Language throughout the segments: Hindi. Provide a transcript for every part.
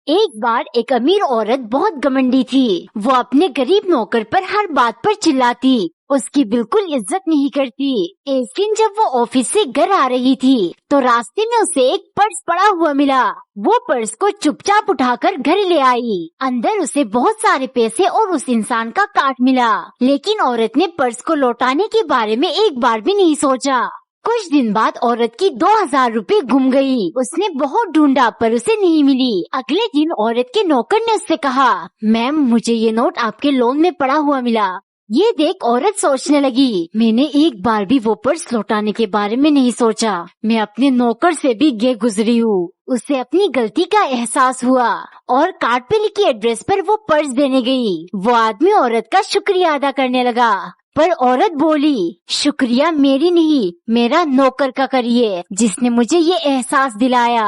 एक बार एक अमीर औरत बहुत घमंडी थी। वो अपने गरीब नौकर पर हर बात पर चिल्लाती, उसकी बिल्कुल इज्जत नहीं करती। एक दिन जब वो ऑफिस से घर आ रही थी तो रास्ते में उसे एक पर्स पड़ा हुआ मिला। वो पर्स को चुपचाप उठाकर घर ले आई। अंदर उसे बहुत सारे पैसे और उस इंसान का कार्ड मिला, लेकिन औरत ने पर्स को लौटाने के बारे में एक बार भी नहीं सोचा। कुछ दिन बाद औरत की 2000 रुपए गुम गई। उसने बहुत ढूंढा पर उसे नहीं मिली। अगले दिन औरत के नौकर ने उससे कहा, मैम मुझे ये नोट आपके लोन में पड़ा हुआ मिला। ये देख औरत सोचने लगी, मैंने एक बार भी वो पर्स लौटाने के बारे में नहीं सोचा। मैं अपने नौकर से भी गे गुजरी हूँ। उसे अपनी गलती का एहसास हुआ और कार्ड पे लिखी एड्रेस पर वो पर्स देने गई। वो आदमी औरत का शुक्रिया अदा करने लगा, पर औरत बोली, शुक्रिया मेरी नहीं, मेरा नौकर का करिए जिसने मुझे ये एहसास दिलाया।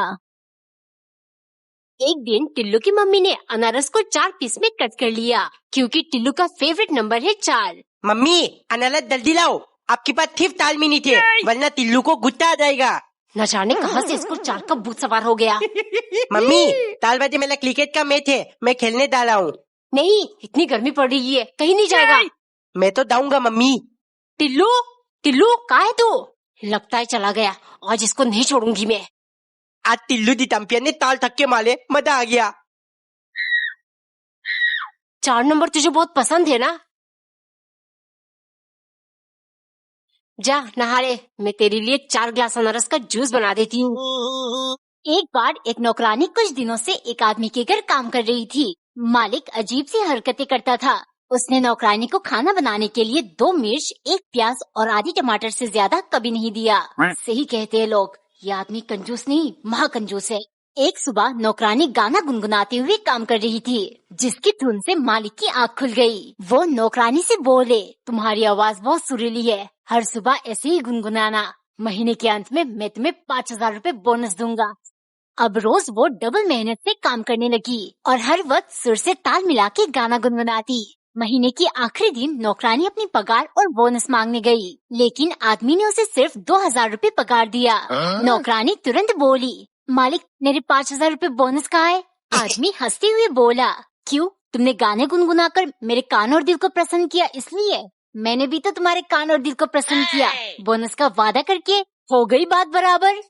एक दिन टिल्लू की मम्मी ने अनारस को 4 पीस में कट कर लिया, क्योंकि टिल्लू का फेवरेट नंबर है 4। मम्मी अनारस जल्दी लाओ, आपके पास सिर्फ ताल में नहीं थे, वरना टिल्लू को गुस्सा आ जाएगा। न जाने कहां से इसको 4 का भूत सवार हो गया। मम्मी 4 बजे मेरा क्रिकेट का मैच है, मैं खेलने जा रहा हूँ। नहीं, इतनी गर्मी पड़ रही है, कहीं नहीं जाएगा। मैं तो जाऊंगा मम्मी। टिल्लू टिल्लू कहाँ है तू? लगता है चला गया, आज इसको नहीं छोड़ूंगी मैं। आज टिल्लू दी चैंपियन ने ताल थक्के मारे, मजा आ गया। 4 नंबर तुझे बहुत पसंद है ना? जा नहा ले, मैं तेरे लिए 4 ग्लास अनारस का जूस बना देती हूँ। एक बार एक नौकरानी कुछ दिनों से एक आदमी के घर काम कर रही थी। मालिक अजीब सी हरकतें करता था। उसने नौकरानी को खाना बनाने के लिए 2 मिर्च, 1 प्याज और आधी टमाटर से ज्यादा कभी नहीं दिया। सही कहते हैं लोग, ये आदमी कंजूस नहीं महाकंजूस है। एक सुबह नौकरानी गाना गुनगुनाते हुए काम कर रही थी, जिसकी धुन से मालिक की आँख खुल गई। वो नौकरानी से बोले, तुम्हारी आवाज बहुत सुरीली है, हर सुबह ऐसे ही गुनगुनाना, महीने के अंत में मैं तुम्हें 5000 रुपए बोनस दूंगा। अब रोज वो डबल मेहनत से काम करने लगी और हर वक्त सुर से ताल मिला के गाना गुनगुनाती। महीने की आखिरी दिन नौकरानी अपनी पगार और बोनस मांगने गई, लेकिन आदमी ने उसे सिर्फ 2000 रुपए पगार दिया। नौकरानी तुरंत बोली, मालिक मेरे 5000 रुपए बोनस कहाँ है? आदमी हंसते हुए बोला, क्यों, तुमने गाने गुनगुनाकर मेरे कान और दिल को प्रसन्न किया इसलिए? मैंने भी तो तुम्हारे कान और दिल को प्रसन्न किया, बोनस का वादा करके। हो गई बात बराबर।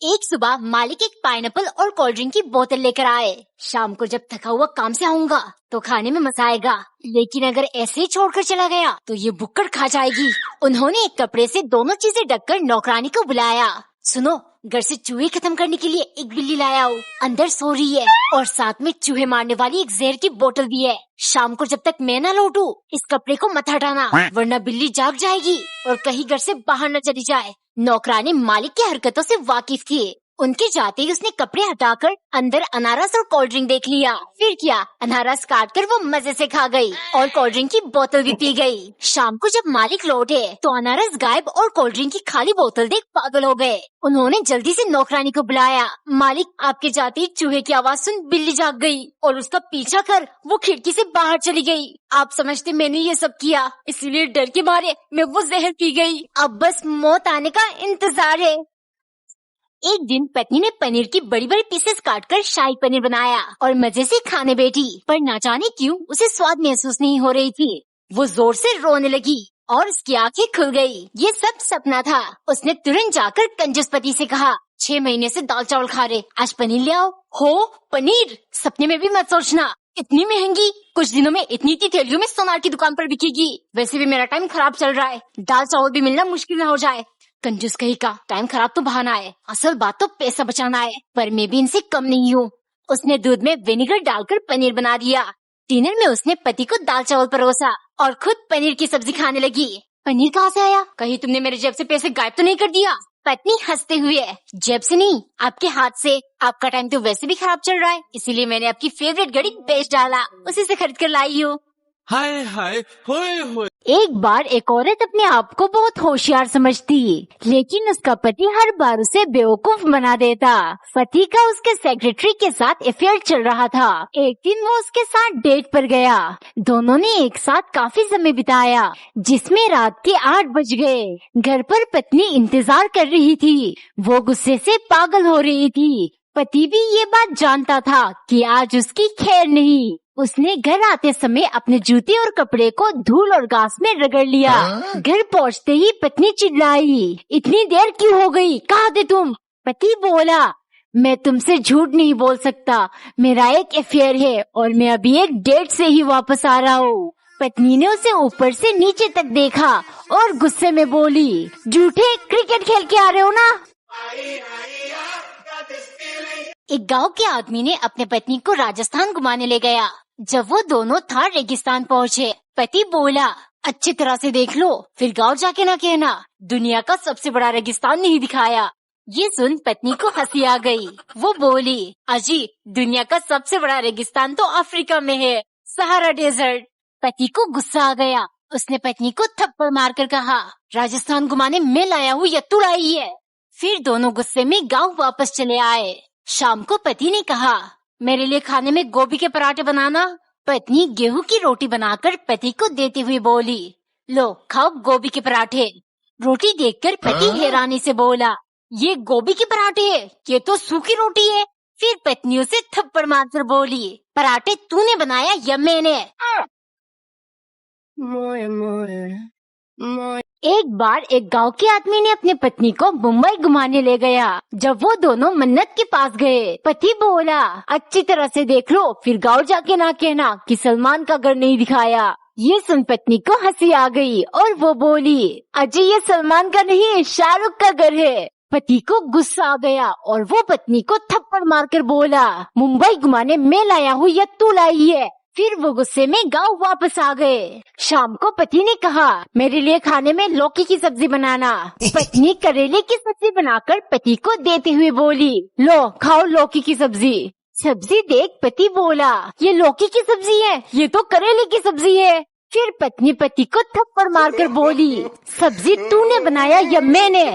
एक सुबह मालिक एक पाइनएप्पल और कोल्ड ड्रिंक की बोतल लेकर आए। शाम को जब थका हुआ काम से आऊंगा तो खाने में मजा आएगा, लेकिन अगर ऐसे ही छोड़कर चला गया तो ये बुक्कड़ खा जाएगी। उन्होंने एक कपड़े से दोनों चीजें ढककर नौकरानी को बुलाया। सुनो, घर से चूहे खत्म करने के लिए एक बिल्ली लाया हूँ, अंदर सो रही है और साथ में चूहे मारने वाली एक जहर की बोतल भी है। शाम को जब तक मैं न लौटूं इस कपड़े को मत हटाना, वरना बिल्ली जाग जाएगी और कहीं घर से बाहर न चली जाए। नौकरानी मालिक की हरकतों से वाकिफ थी। उनके जाते ही उसने कपड़े हटाकर अंदर अनारस और कोल्ड ड्रिंक देख लिया। फिर क्या, अनारस काटकर वो मजे से खा गई और कोल्ड ड्रिंक की बोतल भी पी गई। शाम को जब मालिक लौटे तो अनारस गायब और कोल्ड ड्रिंक की खाली बोतल देख पागल हो गए। उन्होंने जल्दी से नौकरानी को बुलाया। मालिक, आपके जाते ही चूहे की आवाज सुन बिल्ली जाग गई और उसका पीछा कर वो खिड़की से बाहर चली गई। आप समझते मैंने ये सब किया, इसीलिए डर के मारे मैं वो जहर पी गई। अब बस मौत आने का इंतजार है। एक दिन पत्नी ने पनीर की बड़ी बड़ी पीसेस काटकर शाही पनीर बनाया और मजे से खाने बैठी, पर ना जाने क्यों उसे स्वाद महसूस नहीं हो रही थी। वो जोर से रोने लगी और उसकी आंखें खुल गई। ये सब सपना था। उसने तुरंत जाकर कंजूस पति से कहा, 6 महीने से दाल चावल खा रहे, आज पनीर ले आओ। हो पनीर? सपने में भी मत सोचना, इतनी महंगी। कुछ दिनों में इतनी थैलियों में सोनार की दुकान पर बिकेगी। वैसे भी मेरा टाइम खराब चल रहा है, दाल चावल भी मिलना मुश्किल न हो जाए। कंजूस कहीं का, टाइम खराब तो बहाना है, असल बात तो पैसा बचाना है। पर मैं भी इनसे कम नहीं हूँ। उसने दूध में विनेगर डालकर पनीर बना दिया। डिनर में उसने पति को दाल चावल परोसा और खुद पनीर की सब्जी खाने लगी। पनीर कहाँ से आया? कहीं तुमने मेरे जेब से पैसे गायब तो नहीं कर दिया? पत्नी हंसते हुए, जेब से नहीं, आपके हाथ से। आपका टाइम तो वैसे भी खराब चल रहा है, इसीलिए मैंने आपकी फेवरेट घड़ी बेच डाला, उसी से खरीद कर लाई हूँ। हाय हाय होए होए। एक बार एक औरत अपने आप को बहुत होशियार समझती, लेकिन उसका पति हर बार उसे बेवकूफ बना देता। पति का उसके सेक्रेटरी के साथ अफेयर चल रहा था। एक दिन वो उसके साथ डेट पर गया। दोनों ने एक साथ काफी समय बिताया, जिसमें रात के 8 बज गए। घर पर पत्नी इंतजार कर रही थी। वो गुस्से से पागल हो रही थी, पति भी ये बात जानता था कि आज उसकी खैर नहीं। उसने घर आते समय अपने जूते और कपड़े को धूल और घास में रगड़ लिया। घर पहुंचते ही पत्नी चिल्लाई, इतनी देर क्यों हो गई, कहाँ थे तुम? पति बोला, मैं तुमसे झूठ नहीं बोल सकता, मेरा एक अफेयर है और मैं अभी एक डेट से ही वापस आ रहा हूँ। पत्नी ने उसे ऊपर से नीचे तक देखा और गुस्से में बोली, झूठे, क्रिकेट खेल के आ रहे हो ना? एक गांव के आदमी ने अपने पत्नी को राजस्थान घुमाने ले गया। जब वो दोनों थार रेगिस्तान पहुँचे, पति बोला, अच्छी तरह से देख लो, फिर गांव जाके ना कहना दुनिया का सबसे बड़ा रेगिस्तान नहीं दिखाया। ये सुन पत्नी को हंसी आ गई। वो बोली, अजी, दुनिया का सबसे बड़ा रेगिस्तान तो अफ्रीका में है, सहारा डेजर्ट। पति को गुस्सा आ गया। उसने पत्नी को थप्पड़ मारकर कहा, राजस्थान घुमाने मैं लाया हूँ या तू लाई है? फिर दोनों गुस्से में गांव वापस चले आए। शाम को पति ने कहा, मेरे लिए खाने में गोभी के पराठे बनाना। पत्नी गेहूं की रोटी बनाकर पति को देते हुए बोली, लो खाओ गोभी के पराठे। रोटी देखकर पति हैरानी से बोला, ये गोभी के पराठे है, ये तो सूखी रोटी है। फिर पत्नी उसे थप्पड़ मारकर बोली, पराठे तूने बनाया या मैंने? एक बार एक गांव के आदमी ने अपनी पत्नी को मुंबई घुमाने ले गया। जब वो दोनों मन्नत के पास गए, पति बोला, अच्छी तरह से देख लो, फिर गांव जाके ना कहना कि सलमान का घर नहीं दिखाया। ये सुन पत्नी को हंसी आ गई और वो बोली, अजी, ये सलमान का नहीं, शाहरुख का घर है। पति को गुस्सा आ गया और वो पत्नी को थप्पड़ मारकर बोला, मुंबई घुमाने मैं लाया हूँ या तू लाई है? फिर वो गुस्से में गांव वापस आ गए। शाम को पति ने कहा, मेरे लिए खाने में लौकी की सब्जी बनाना। पत्नी करेले की सब्जी बनाकर पति को देते हुए बोली, लो खाओ लौकी की सब्जी। सब्जी देख पति बोला, ये लौकी की सब्जी है, ये तो करेले की सब्जी है। फिर पत्नी पति को थप्पड़ मारकर बोली, सब्जी तूने बनाया या मैंने?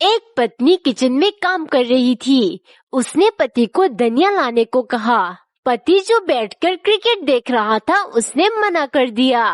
एक पत्नी किचन में काम कर रही थी। उसने पति को धनिया लाने को कहा। पति जो बैठकर क्रिकेट देख रहा था, उसने मना कर दिया।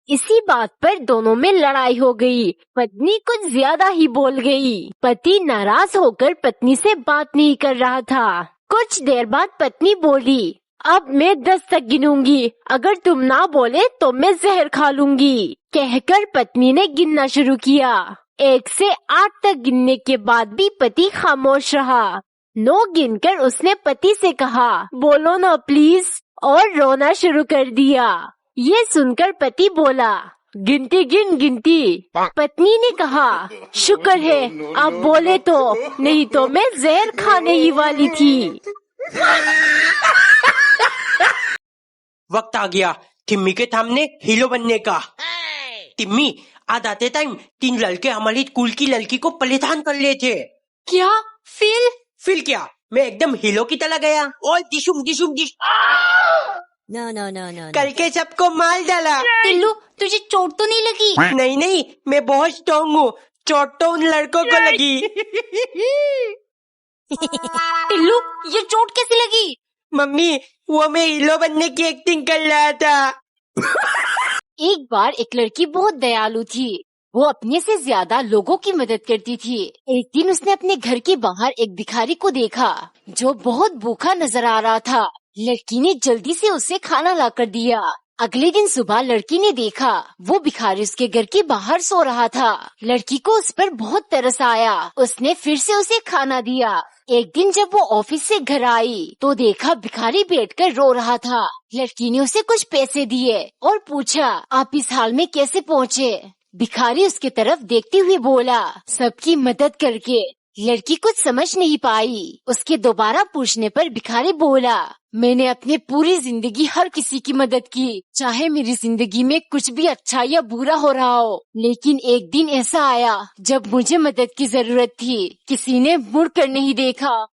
इसी बात पर दोनों में लड़ाई हो गई। पत्नी कुछ ज्यादा ही बोल गई। पति नाराज होकर पत्नी से बात नहीं कर रहा था। कुछ देर बाद पत्नी बोली, अब मैं 10 तक गिनूंगी, अगर तुम ना बोले तो मैं जहर खा लूंगी। कहकर पत्नी ने गिनना शुरू किया। 1 से 8 तक गिनने के बाद भी पति खामोश रहा। 9 गिनकर उसने पति से कहा, बोलो ना प्लीज, और रोना शुरू कर दिया। ये सुनकर पति बोला, गिनती गिन गिनती। पत्नी ने कहा, शुक्र है आप बोले तो, नहीं तो मैं जहर खाने ही वाली थी। वक्त आ गया टिम्मी के सामने हीरो बनने का। टिम्मी, आज आते टाइम 3 लड़के हमारी स्कूल की लड़की को परेशान कर रहे थे। क्या? फिर क्या, मैं एकदम हीरो की तरह गया और डिशुम डिशुम डिश No. करके सबको मार डाला। टिल्लू, तुझे चोट तो नहीं लगी? नहीं, मैं बहुत स्ट्रॉन्ग हूँ, चोट तो उन लड़कों को लगी। टिल्लू, ये चोट कैसे लगी? मम्मी, वो मैं हीरो बनने की एक्टिंग कर रहा था। एक बार एक लड़की बहुत दयालु थी। वो अपने से ज्यादा लोगों की मदद करती थी। एक दिन उसने अपने घर के बाहर एक भिखारी को देखा जो बहुत भूखा नजर आ रहा था। लड़की ने जल्दी से उसे खाना लाकर दिया। अगले दिन सुबह लड़की ने देखा वो भिखारी उसके घर के बाहर सो रहा था। लड़की को उस पर बहुत तरस आया। उसने फिर से उसे खाना दिया। एक दिन जब वो ऑफिस से घर आई तो देखा भिखारी बैठकर रो रहा था। लड़की ने उसे कुछ पैसे दिए और पूछा, आप इस हाल में कैसे पहुँचे? भिखारी उसके तरफ देखते हुए बोला, सबकी मदद करके। लड़की कुछ समझ नहीं पाई। उसके दोबारा पूछने पर भिखारी बोला, मैंने अपनी पूरी जिंदगी हर किसी की मदद की, चाहे मेरी जिंदगी में कुछ भी अच्छा या बुरा हो रहा हो। लेकिन एक दिन ऐसा आया जब मुझे मदद की जरूरत थी, किसी ने मुड़कर नहीं देखा।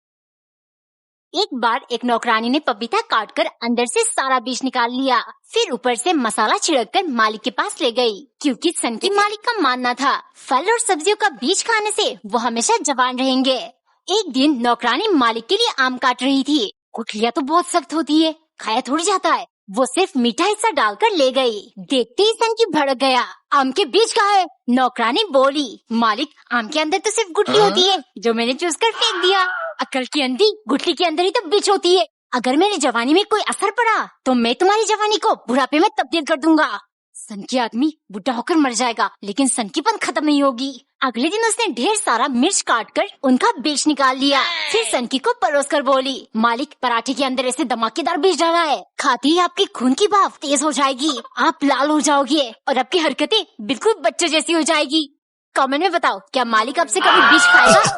एक बार एक नौकरानी ने पपीता काटकर अंदर से सारा बीज निकाल लिया। फिर ऊपर से मसाला छिड़ककर मालिक के पास ले गई, क्योंकि सन की मालिक का मानना था फल और सब्जियों का बीज खाने से वो हमेशा जवान रहेंगे। एक दिन नौकरानी मालिक के लिए आम काट रही थी। गुठलियाँ तो बहुत सख्त होती है, खाया थोड़ी जाता है। वो सिर्फ मीठा हिस्सा डालकर ले गई। देखते ही सनकी भड़क गया। आम के बीज कहाँ है? नौकरानी बोली, मालिक आम के अंदर तो सिर्फ गुठली होती है जो मैंने चूस कर फेंक दिया। अकल की अंधी, गुठली के अंदर ही तो बीज होती है। अगर मेरी जवानी में कोई असर पड़ा तो मैं तुम्हारी जवानी को बुढ़ापे में तब्दील कर दूंगा। सनकी आदमी बुढ़ा होकर मर जाएगा लेकिन सनकीपन खत्म नहीं होगी। अगले दिन उसने ढेर सारा मिर्च काटकर उनका बीज निकाल लिया। फिर सनकी को परोस कर बोली, मालिक पराठे के अंदर ऐसे धमाकेदार बीज डाला है, खाते ही आपकी खून की भाप तेज हो जाएगी, आप लाल हो जाओगे और आपकी हरकतें बिल्कुल बच्चों जैसी हो जाएगी। कमेंट में बताओ, क्या मालिक आपसे कभी बीज खाएगा?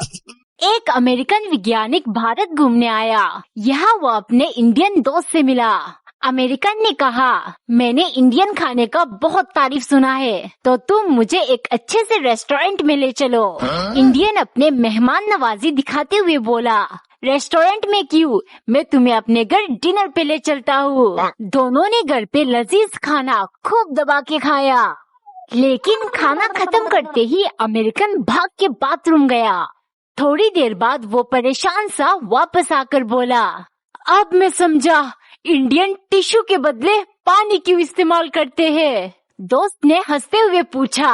एक अमेरिकन वैज्ञानिक भारत घूमने आया। यहाँ वो अपने इंडियन दोस्त से मिला। अमेरिकन ने कहा, मैंने इंडियन खाने का बहुत तारीफ सुना है, तो तुम मुझे एक अच्छे से रेस्टोरेंट में ले चलो। इंडियन अपने मेहमान नवाजी दिखाते हुए बोला, रेस्टोरेंट में क्यों, मैं तुम्हें अपने घर डिनर पे ले चलता हूँ। दोनों ने घर पे लजीज खाना खूब दबा के खाया, लेकिन खाना खत्म करते ही अमेरिकन भाग के बाथरूम गया। थोड़ी देर बाद वो परेशान सा वापस आकर बोला, अब मैं समझा इंडियन टिश्यू के बदले पानी क्यों इस्तेमाल करते हैं। दोस्त ने हंसते हुए पूछा,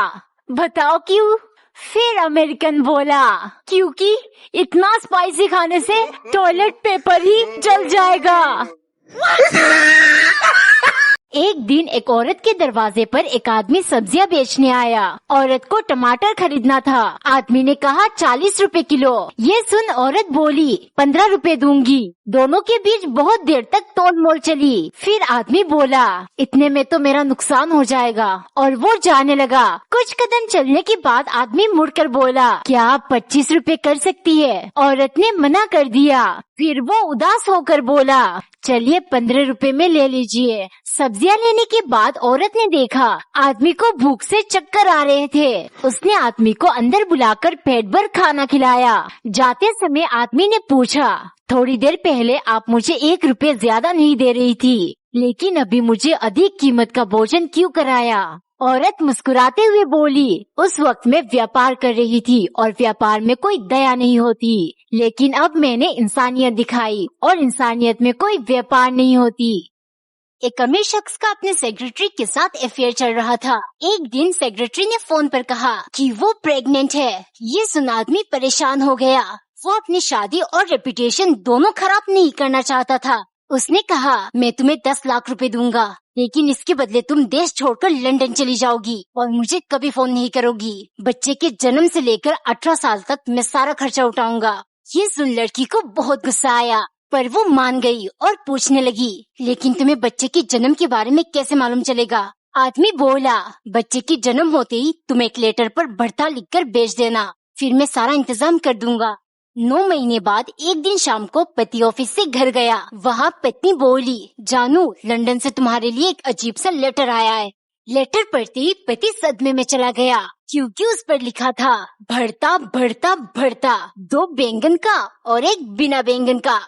बताओ क्यों? फिर अमेरिकन बोला, क्योंकि इतना स्पाइसी खाने से टॉयलेट पेपर ही जल जाएगा। एक दिन एक औरत के दरवाजे पर एक आदमी सब्जियां बेचने आया। औरत को टमाटर खरीदना था। आदमी ने कहा 40 रुपए किलो। ये सुन औरत बोली, 15 रुपए दूंगी। दोनों के बीच बहुत देर तक तोल मोल चली। फिर आदमी बोला, इतने में तो मेरा नुकसान हो जाएगा, और वो जाने लगा। कुछ कदम चलने के बाद आदमी मुड़कर बोला, क्या आप 25 रुपए कर सकती है? औरत ने मना कर दिया। फिर वो उदास होकर बोला, चलिए 15 रुपए में ले लीजिए। सब्जियां लेने के बाद औरत ने देखा आदमी को भूख से चक्कर आ रहे थे। उसने आदमी को अंदर बुलाकर पेट भर खाना खिलाया। जाते समय आदमी ने पूछा, थोड़ी देर पहले आप मुझे 1 रुपए ज्यादा नहीं दे रही थी, लेकिन अभी मुझे अधिक कीमत का भोजन क्यों कराया? औरत मुस्कुराते हुए बोली, उस वक्त मैं व्यापार कर रही थी और व्यापार में कोई दया नहीं होती, लेकिन अब मैंने इंसानियत दिखाई और इंसानियत में कोई व्यापार नहीं होती। एक अमीर शख्स का अपने सेक्रेटरी के साथ अफेयर चल रहा था। एक दिन सेक्रेटरी ने फोन पर कहा कि वो प्रेग्नेंट है। ये सुन आदमी परेशान हो गया। वो अपनी शादी और रेपुटेशन दोनों खराब नहीं करना चाहता था। उसने कहा, मैं तुम्हें 10 लाख रुपए दूंगा, लेकिन इसके बदले तुम देश छोड़कर लंदन चली जाओगी और मुझे कभी फोन नहीं करोगी। बच्चे के जन्म से लेकर 18 साल तक मैं सारा खर्चा उठाऊंगा। ये सुन लड़की को बहुत गुस्सा आया, पर वो मान गई और पूछने लगी, लेकिन तुम्हें बच्चे के जन्म के बारे में कैसे मालूम चलेगा? आदमी बोला, बच्चे के जन्म होते ही तुम एक लेटर पर बढ़ता लिखकर भेज देना, फिर मैं सारा इंतजाम कर दूंगा। 9 महीने बाद एक दिन शाम को पति ऑफिस से घर गया। वहाँ पत्नी बोली, जानू लंदन से तुम्हारे लिए एक अजीब सा लेटर आया है। लेटर पढ़ते ही पति सदमे में चला गया, क्योंकि उस पर लिखा था, भरता भरता भरता, 2 बैंगन का और 1 बिना बैंगन का।